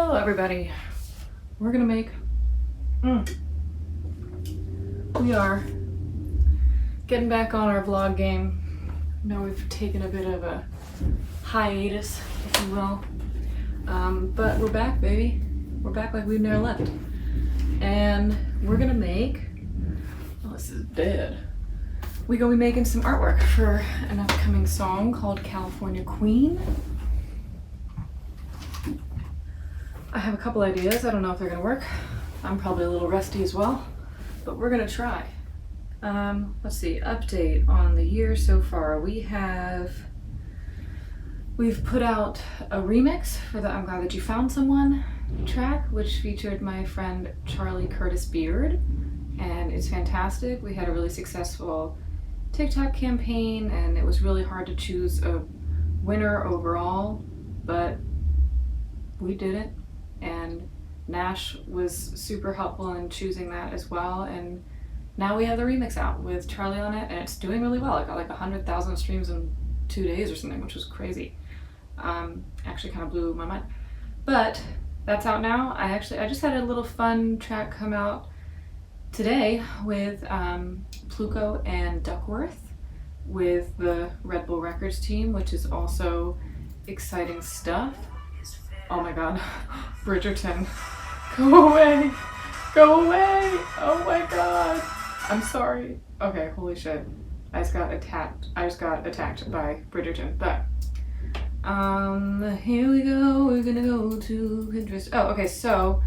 Hello everybody. We're gonna make we are getting back on our vlog game. I know we've taken a bit of a hiatus, if you will. But we're back, baby. We're back like we've never left. And we're gonna make this is dead. We're gonna be making some artwork for an upcoming song called California Queen. I have a couple ideas. I don't know if they're gonna work. I'm probably a little rusty as well, but we're gonna try. Let's see, update on the year so far. We've put out a remix for the I'm Glad That You Found Someone track, which featured my friend Charlie Curtis Beard, and it's fantastic. We had a really successful TikTok campaign, and it was really hard to choose a winner overall, but we did it. And Nash was super helpful in choosing that as well, and now we have the remix out with Charlie on it, and it's doing really well. It got like 100,000 streams in 2 days or something, which was crazy. Actually kind of blew my mind. But that's out now. I just had a little fun track come out today with Pluko and Duckworth with the Red Bull Records team, which is also exciting stuff. Oh my god, Bridgerton, go away, go away, oh my god, I'm sorry. Okay, holy shit, I just got attacked by Bridgerton, but, here we go, we're gonna go to Pinterest. Oh, okay, so,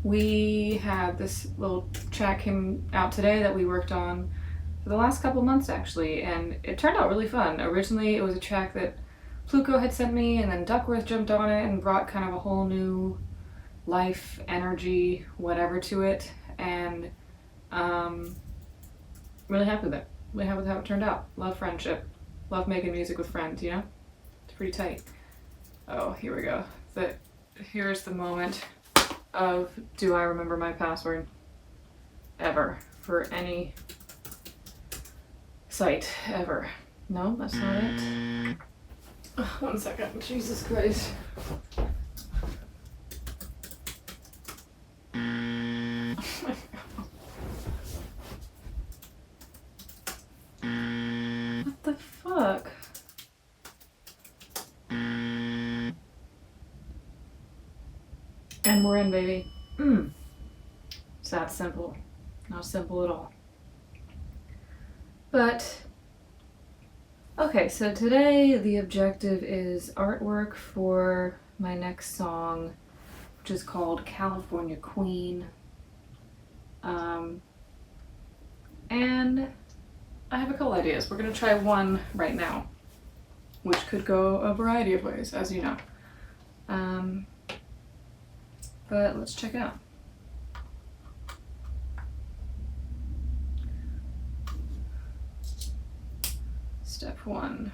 we had this little track came out today that we worked on for the last couple months actually, and it turned out really fun. Originally, it was a track that Pluko had sent me, and then Duckworth jumped on it and brought kind of a whole new life, energy, whatever to it, and really happy with it. Really happy with how it turned out. Love friendship. Love making music with friends, you know? It's pretty tight. Oh, here we go. Here's the moment of do I remember my password ever for any site ever. No, that's not it. 1 second, Jesus Christ. Oh my god. What the fuck? And we're in, baby. It's that simple. Not simple at all. But okay, so today the objective is artwork for my next song, which is called California Queen. And I have a couple ideas. We're gonna try one right now, which could go a variety of ways, as you know. But let's check it out. Step 1.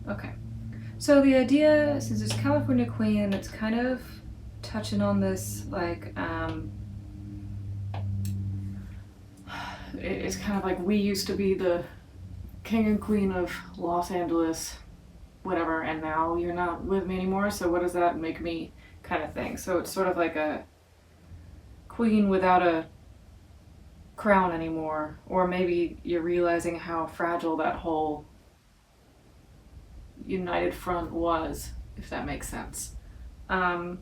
Okay, so the idea, since it's California Queen, it's kind of touching on this, like, it's kind of like we used to be the king and queen of Los Angeles, whatever, and now you're not with me anymore, so what does that make me, kind of thing. So it's sort of like a queen without a crown anymore, or maybe you're realizing how fragile that whole united front was, if that makes sense. So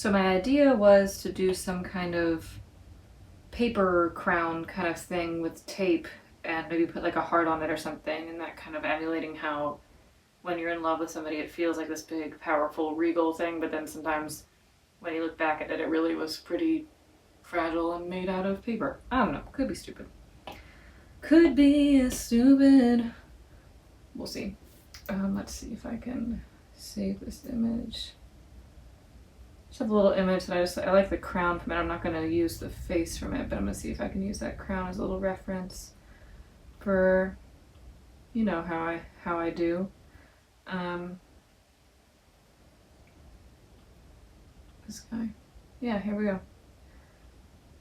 my idea was to do some kind of paper crown kind of thing with tape and maybe put like a heart on it or something, and that kind of emulating how when you're in love with somebody it feels like this big powerful regal thing, but then sometimes when you look back at it, it really was pretty fragile and made out of paper. I don't know. Could be stupid. Could be stupid. We'll see. Let's see if I can save this image. Just have a little image that I like the crown from it. I'm not going to use the face from it, but I'm going to see if I can use that crown as a little reference for, you know, how I do. This guy. Yeah, here we go.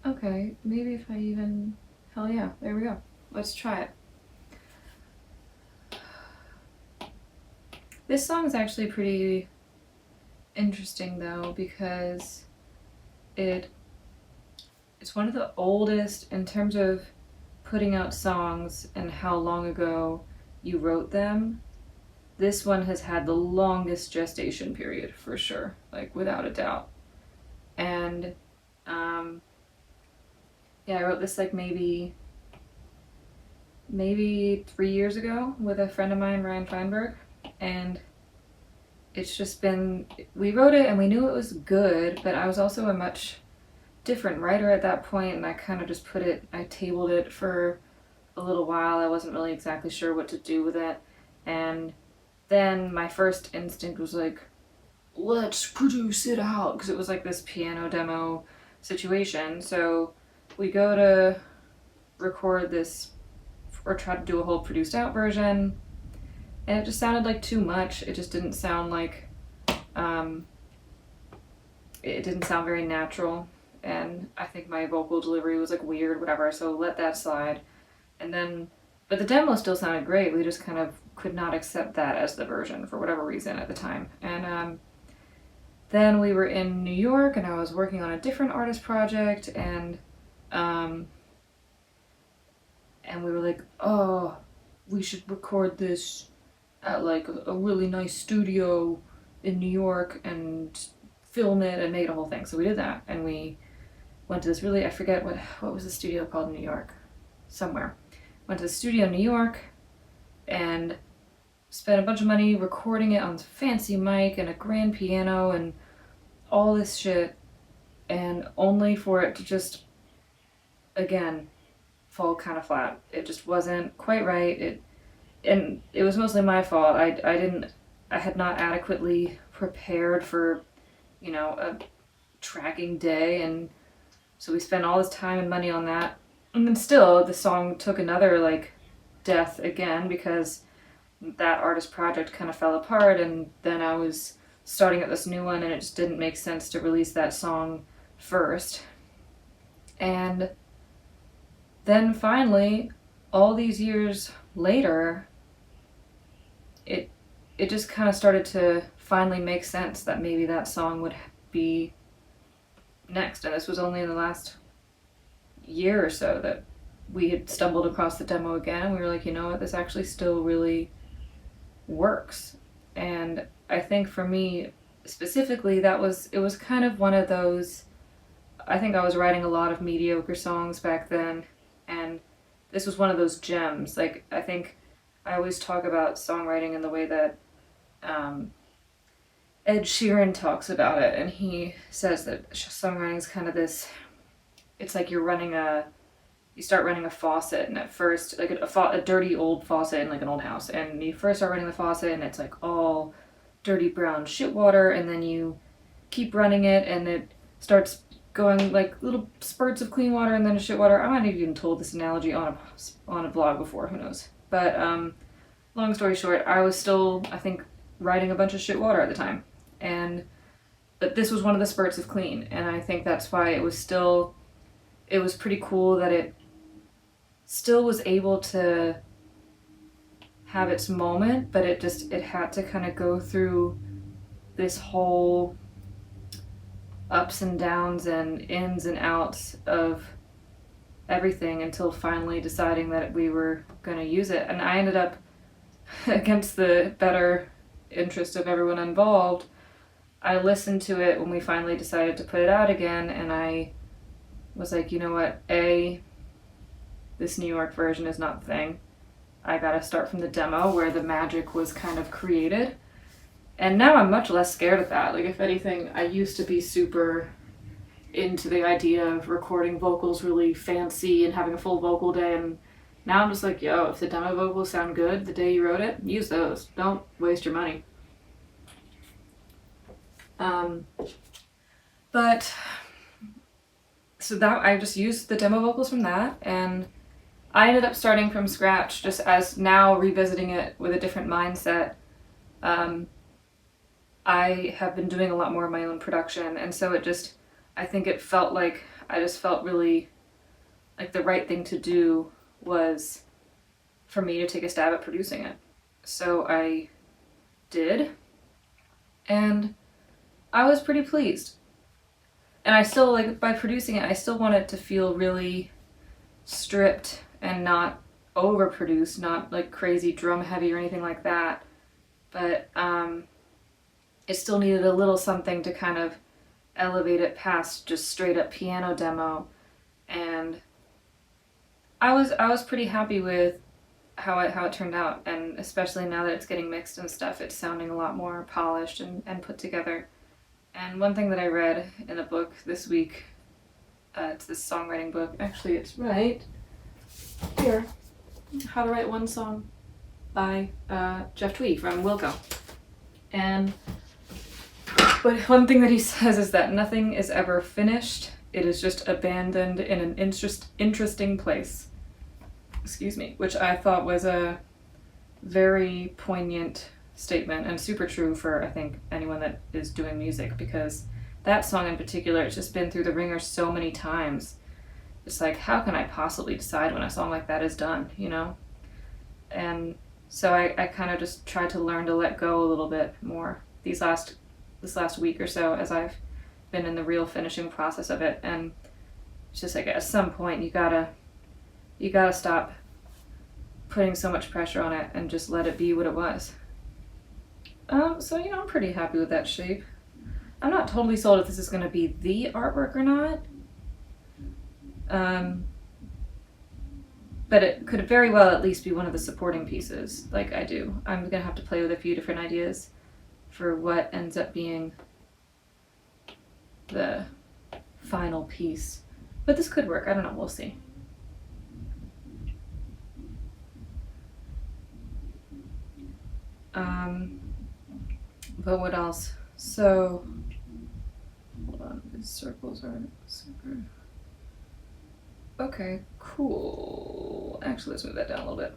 Okay, maybe if I even... Hell yeah, there we go. Let's try it. This song is actually pretty interesting though because it it's one of the oldest in terms of putting out songs and how long ago you wrote them. This one has had the longest gestation period for sure, like without a doubt. And um, yeah, I wrote this like maybe 3 years ago with a friend of mine, Ryan Feinberg, and it's just been we wrote it and we knew it was good, but I was also a much different writer at that point, and I kind of just I tabled it for a little while. I wasn't really exactly sure what to do with it, and then my first instinct was like, let's produce it out, because it was like this piano demo situation. So we go to record this or try to do a whole produced out version, and it just sounded like too much. It just didn't sound like it didn't sound very natural, and I think my vocal delivery was like weird, whatever, so let that slide. And then but the demo still sounded great. We just kind of could not accept that as the version for whatever reason at the time. And then we were in New York and I was working on a different artist project, um, and we were like, oh, we should record this at like a really nice studio in New York and film it and make it a whole thing. So we did that, and we went to this really, I forget what was the studio called in New York, somewhere. Went to the studio in New York and spent a bunch of money recording it on a fancy mic and a grand piano and all this shit, and only for it to just again fall kind of flat. It just wasn't quite right. It was mostly my fault. I had not adequately prepared for, a tracking day, and so we spent all this time and money on that. And then still the song took another like death again because that artist project kind of fell apart, and then I was starting at this new one and it just didn't make sense to release that song first. And then finally, all these years later, it it just kind of started to finally make sense that maybe that song would be next. And this was only in the last year or so that we had stumbled across the demo again. We were like, you know what, this actually still really works. And I think for me specifically, it was kind of one of those, I think I was writing a lot of mediocre songs back then, and this was one of those gems. Like, I think I always talk about songwriting in the way that Ed Sheeran talks about it, and he says that songwriting is kind of this, it's like you start running a faucet, and at first, like a dirty old faucet in like an old house, and you first start running the faucet and it's like all dirty brown shit water, and then you keep running it and it starts going like little spurts of clean water and then shit water. I might have even told this analogy on a vlog before, who knows. But long story short, I was still, I think, riding a bunch of shit water at the time, but this was one of the spurts of clean, and I think that's why it was pretty cool that it still was able to have its moment, but it had to kind of go through this whole ups and downs and ins and outs of everything until finally deciding that we were going to use it. And I ended up, against the better interest of everyone involved, I listened to it when we finally decided to put it out again, and I was like, you know what, this New York version is not the thing. I gotta start from the demo where the magic was kind of created. And now I'm much less scared of that. Like, if anything, I used to be super into the idea of recording vocals really fancy and having a full vocal day, and now I'm just like, yo, if the demo vocals sound good the day you wrote it, use those. Don't waste your money. But so that I just used the demo vocals from that, and I ended up starting from scratch, just as now revisiting it with a different mindset. I have been doing a lot more of my own production, and so I think it felt like, I just felt really like the right thing to do was for me to take a stab at producing it. So I did, and I was pretty pleased. And I still, like, by producing it, I still want it to feel really stripped and not overproduced, not like crazy drum heavy or anything like that. But it still needed a little something to kind of elevate it past just straight up piano demo. And I was pretty happy with how it turned out, and especially now that it's getting mixed and stuff, it's sounding a lot more polished and put together. And one thing that I read in a book this week, it's this songwriting book. Actually, it's right here. How to Write One Song by Jeff Tweedy from Wilco. But one thing that he says is that nothing is ever finished. It is just abandoned in an interesting place. Excuse me. Which I thought was a very poignant statement and super true for, I think, anyone that is doing music, because that song in particular, it's just been through the ringer so many times. It's like, how can I possibly decide when a song like that is done, you know? And so I kind of just tried to learn to let go a little bit more this last week or so as I've been in the real finishing process of it. And it's just like, at some point you gotta stop putting so much pressure on it and just let it be what it was. So, you know, I'm pretty happy with that shape. I'm not totally sold if this is going to be the artwork or not. But it could very well at least be one of the supporting pieces, like I do. I'm going to have to play with a few different ideas for what ends up being the final piece. But this could work. I don't know. We'll see. But what else? So, hold on. These circles are super. Okay, cool. Actually, let's move that down a little bit.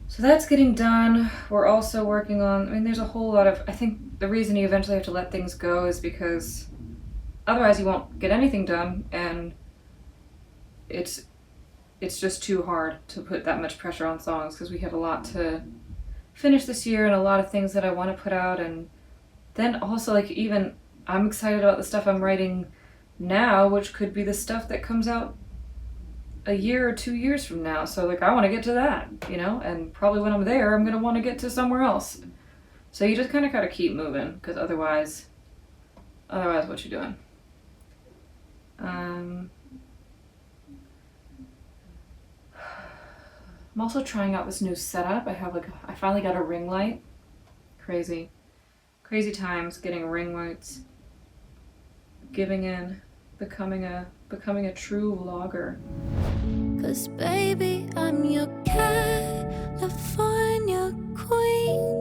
So that's getting done. We're also working on, I mean, there's a whole lot of, I think the reason you eventually have to let things go is because otherwise you won't get anything done, and it's just too hard to put that much pressure on songs because we have a lot to finish this year and a lot of things that I want to put out. And then also, like, even I'm excited about the stuff I'm writing now, which could be the stuff that comes out a year or 2 years from now. So, like, I want to get to that, you know, and probably when I'm there, I'm going to want to get to somewhere else. So you just kind of got to keep moving, because otherwise what you doing? I'm also trying out this new setup. I finally got a ring light. Crazy times getting ring lights. Giving in, becoming a true vlogger. 'Cause baby, I'm your California queen.